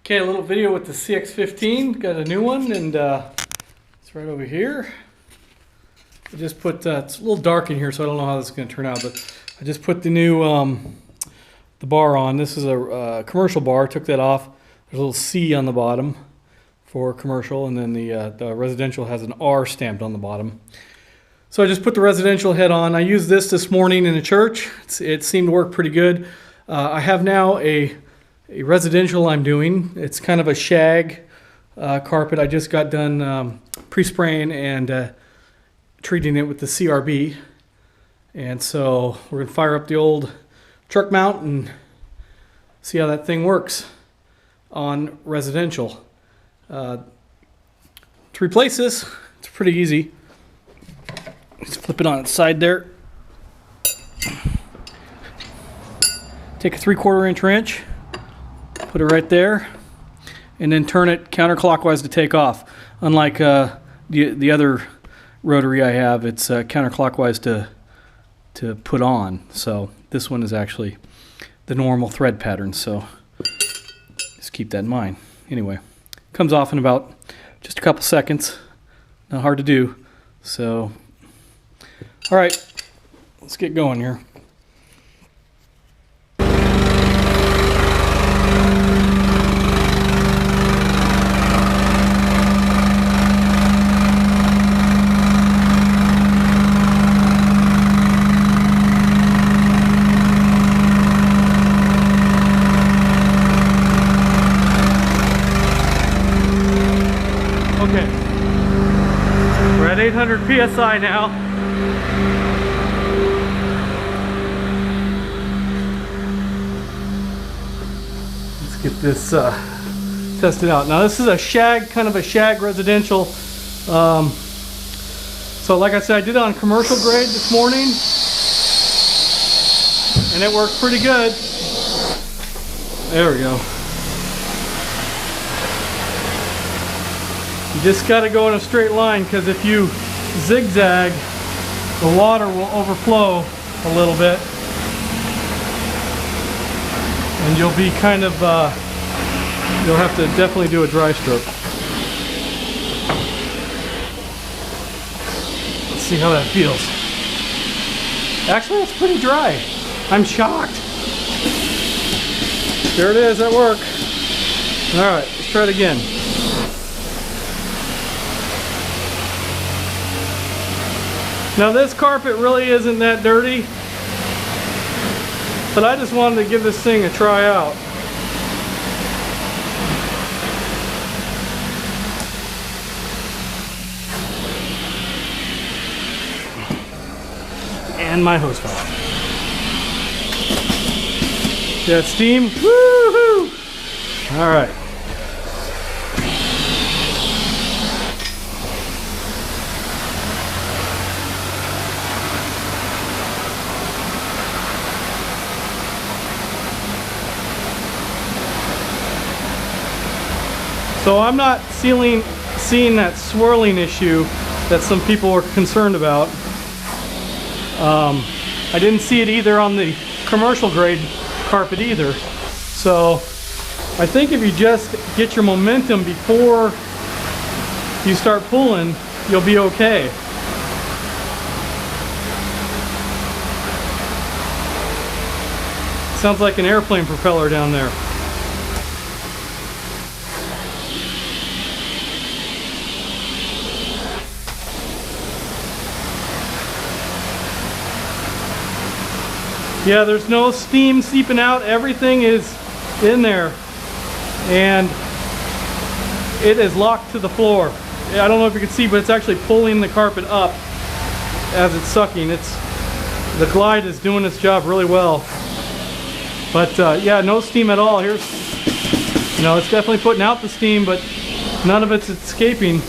Okay, a little video with the CX-15. Got a new one, and it's right over here. I just put, it's a little dark in here, so I don't know how this is going to turn out, but I just put the new the bar on. This is a commercial bar. Took that off. There's a little C on the bottom for commercial, and then the residential has an R stamped on the bottom. So I just put the residential head on. I used this morning in a church. It seemed to work pretty good. I have now a residential I'm doing. It's kind of a shag carpet. I just got done pre-spraying and treating it with the CRB. And so we're going to fire up the old truck mount and see how that thing works on residential. To replace this, it's pretty easy. Just flip it on its side there. Take a 3/4 inch wrench, put it right there, and then turn it counterclockwise to take off. Unlike the other rotary I have, it's counterclockwise to put on. So this one is actually the normal thread pattern, so just keep that in mind. Anyway, comes off in about just a couple seconds. Not hard to do. So, all right, let's get going here. Okay, we're at 800 PSI now. Let's get this tested out. Now this is a shag, kind of a shag residential. So like I said, I did it on commercial grade this morning, and it worked pretty good. There we go. You just got to go in a straight line, because if you zigzag, the water will overflow a little bit, and you'll be kind of, you'll have to definitely do a dry stroke. Let's see how that feels. Actually, it's pretty dry. I'm shocked. There it is at work. All right, let's try it again. Now this carpet really isn't that dirty, but I just wanted to give this thing a try out. And my hose fell off. See that steam? Woo-hoo! All right. So I'm not seeing that swirling issue that some people were concerned about. I didn't see it either on the commercial grade carpet either. So I think if you just get your momentum before you start pulling, you'll be okay. Sounds like an airplane propeller down there. Yeah, there's no steam seeping out. Everything is in there, and it is locked to the floor. I don't know if you can see, but it's actually pulling the carpet up as it's sucking. The glide is doing its job really well. But yeah, no steam at all. Here's, you know, it's definitely putting out the steam, but none of it's escaping.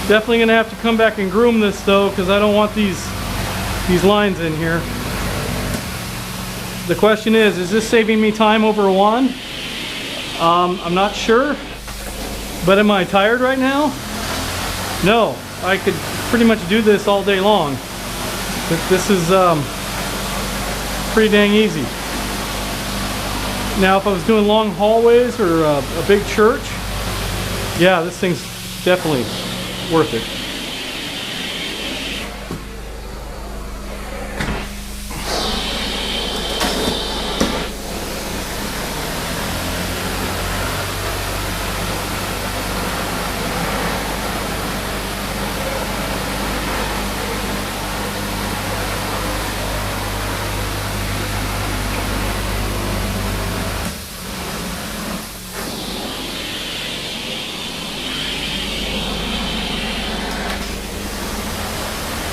Definitely gonna have to come back and groom this though, because I don't want these lines in here. The question is this saving me time over a wand? I'm not sure. But am I tired right now? No, I could pretty much do this all day long. This is pretty dang easy. Now, if I was doing long hallways or a big church, yeah, this thing's definitely worth it.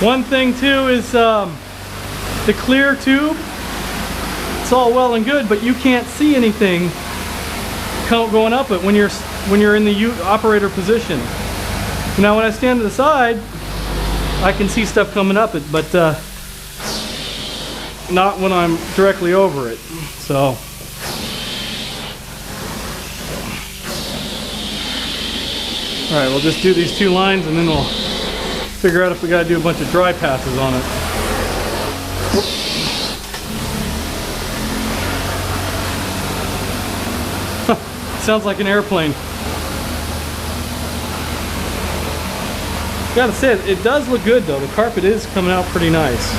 One thing too is the clear tube. It's all well and good, but you can't see anything going up it when you're in the operator position. Now, when I stand to the side, I can see stuff coming up it, but not when I'm directly over it. So. All right, we'll just do these 2 lines and then we'll figure out if we got to do a bunch of dry passes on it. Sounds like an airplane. Gotta say, it does look good though. The carpet is coming out pretty nice.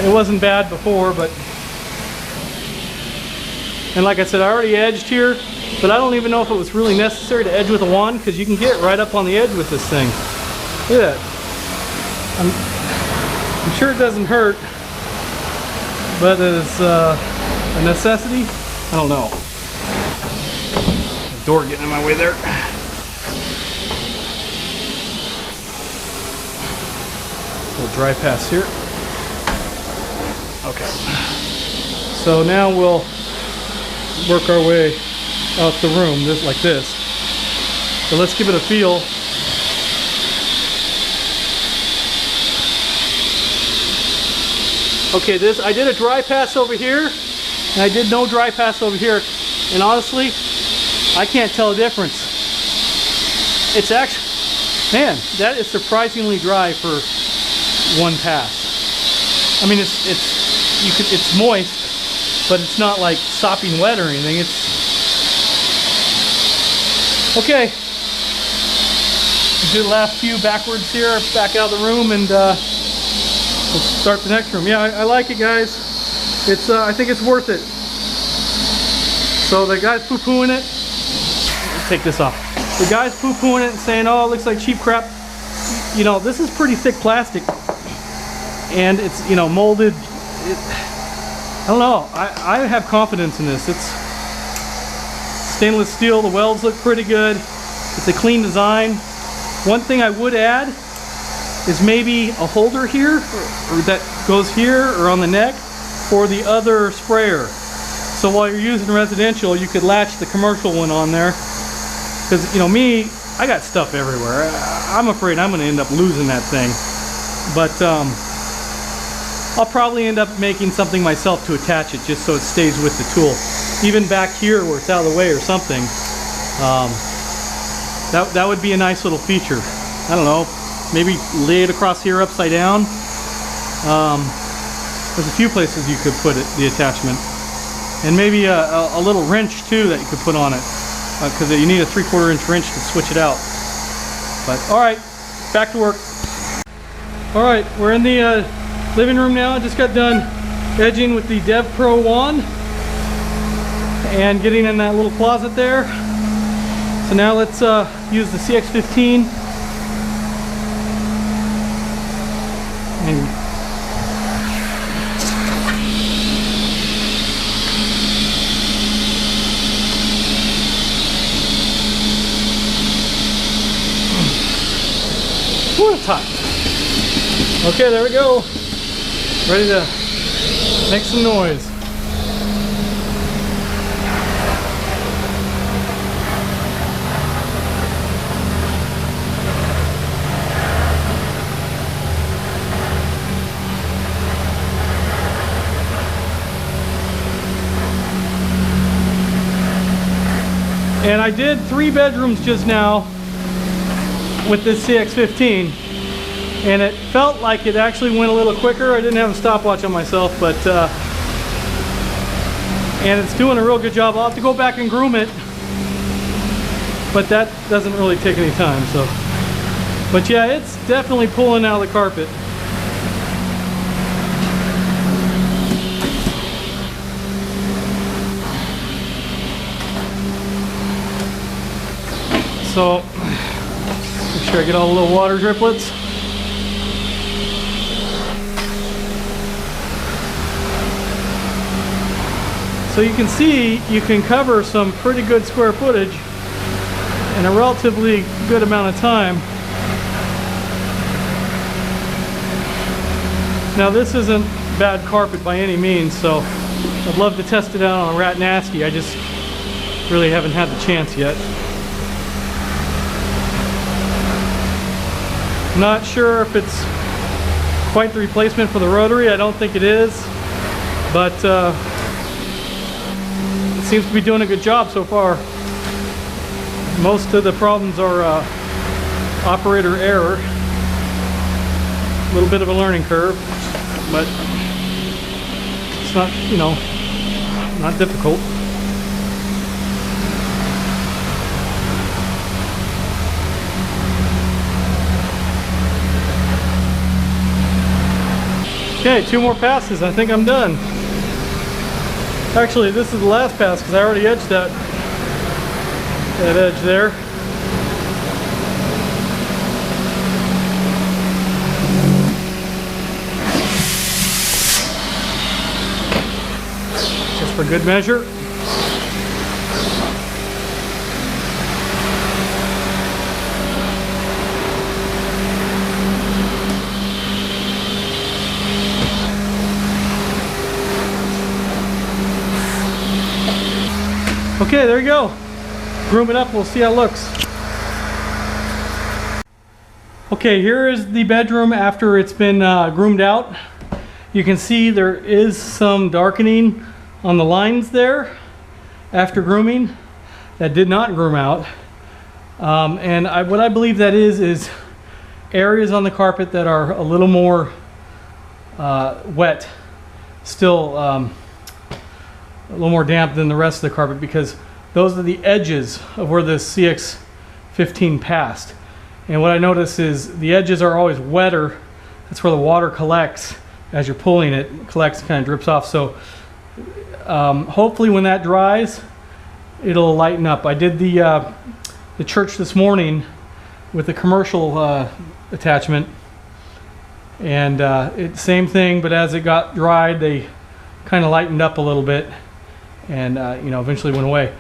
It wasn't bad before, but... And like I said, I already edged here, but I don't even know if it was really necessary to edge with a wand, because you can get right up on the edge with this thing. Look at that. I'm sure it doesn't hurt, but it's a necessity. I don't know. The door getting in my way there. Little dry pass here. Okay. So now we'll work our way out the room, just like this. So let's give it a feel. Okay, I did a dry pass over here, and I did no dry pass over here, and honestly, I can't tell the difference. It's actually, man, that is surprisingly dry for one pass. I mean, it's moist, but it's not like sopping wet or anything. It's okay. Do the last few backwards here, back out of the room, and let's start the next room. Yeah, I like it, guys. It's I think it's worth it. So the guy's poo-pooing it. Let's take this off. The guy's poo-pooing it and saying, "Oh, it looks like cheap crap." You know, this is pretty thick plastic, and it's, you know, molded. I don't know. I have confidence in this. It's stainless steel. The welds look pretty good. It's a clean design. One thing I would add is maybe a holder here, or that goes here or on the neck for the other sprayer. So while you're using residential, you could latch the commercial one on there. Because, you know, me, I got stuff everywhere. I'm afraid I'm going to end up losing that thing. But I'll probably end up making something myself to attach it, just so it stays with the tool. Even back here where it's out of the way or something. That would be a nice little feature. I don't know. Maybe lay it across here upside down. There's a few places you could put it, the attachment. And maybe a little wrench too that you could put on it. Because you need a 3/4 inch wrench to switch it out. But alright, back to work. Alright, we're in the living room now. I just got done edging with the Dev Pro wand. And getting in that little closet there. So now let's use the CX-15. And ooh, it's hot. Okay, there we go. Ready to make some noise. And I did 3 bedrooms just now with this CX-15, and it felt like it actually went a little quicker. I didn't have a stopwatch on myself, but and it's doing a real good job. I'll have to go back and groom it, but that doesn't really take any time. So, but yeah, it's definitely pulling out of the carpet. So, make sure I get all the little water driplets. So you can see you can cover some pretty good square footage in a relatively good amount of time. Now this isn't bad carpet by any means, so I'd love to test it out on a Rat Nasty. I just really haven't had the chance yet. I'm not sure if it's quite the replacement for the rotary. I don't think it is, but it seems to be doing a good job so far. Most of the problems are operator error. A little bit of a learning curve, but it's not, you know, not difficult. Okay, 2 more passes. I think I'm done. Actually, this is the last pass because I already edged that edge there. Just for good measure. Okay, there you go. Groom it up, we'll see how it looks. Okay, here is the bedroom after it's been groomed out. You can see there is some darkening on the lines there after grooming that did not groom out. And what I believe that is areas on the carpet that are a little more wet, still a little more damp than the rest of the carpet, because those are the edges of where the CX-15 passed. And what I notice is the edges are always wetter. That's where the water collects as you're pulling it. It collects and kind of drips off. So hopefully when that dries, it'll lighten up. I did the church this morning with the commercial attachment, and it's same thing, but as it got dried, they kind of lightened up a little bit, and you know, eventually went away.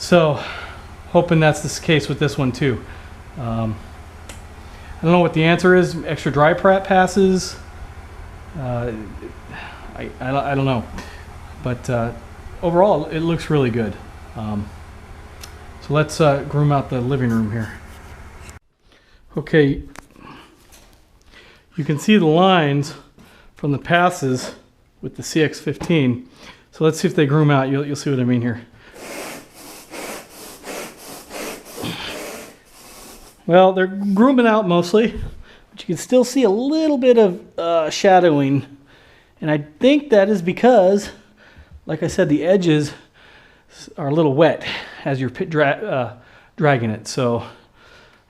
So hoping that's the case with this one too. I don't know what the answer is. Extra dry passes. I don't know, but overall it looks really good. So let's groom out the living room here. Okay, you can see the lines from the passes with the CX-15. So let's see if they groom out. You'll see what I mean here. Well, they're grooming out mostly, but you can still see a little bit of shadowing. And I think that is because, like I said, the edges are a little wet as you're dragging it. So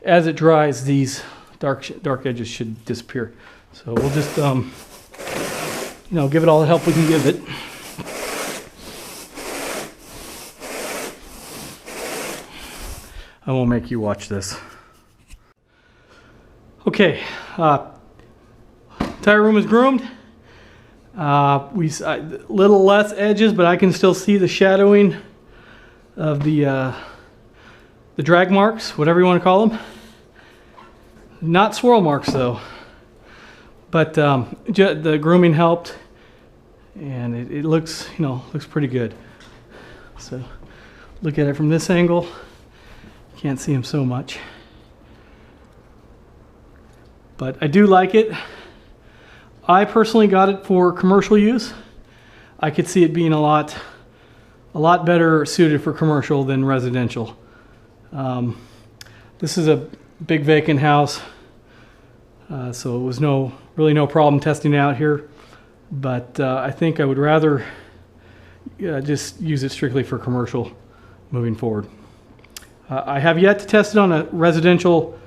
as it dries, these dark edges should disappear. So we'll just, you know, give it all the help we can give it. I won't make you watch this. Okay, entire room is groomed. Little less edges, but I can still see the shadowing of the drag marks, whatever you want to call them. Not swirl marks though, but the grooming helped, and it looks, you know, looks pretty good. So look at it from this angle. Can't see them so much, but I do like it. I personally got it for commercial use. I could see it being a lot a lot better suited for commercial than residential. This is a big vacant house, so it was really no problem testing it out here. But I think I would rather just use it strictly for commercial moving forward. I have yet to test it on a residential,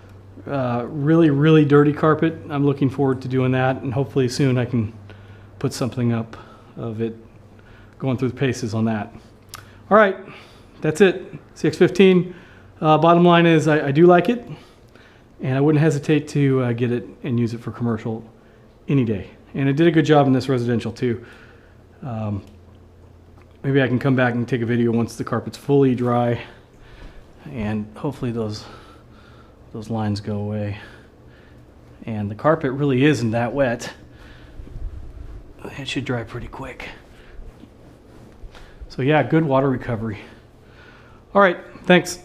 really dirty carpet. I'm looking forward to doing that, and hopefully soon I can put something up of it going through the paces on that. All right, that's it. CX-15. Bottom line is I do like it, and I wouldn't hesitate to get it and use it for commercial any day. And it did a good job in this residential too. Maybe I can come back and take a video once the carpet's fully dry, and hopefully those lines go away. And the carpet really isn't that wet. It should dry pretty quick. So yeah, good water recovery. All right, thanks.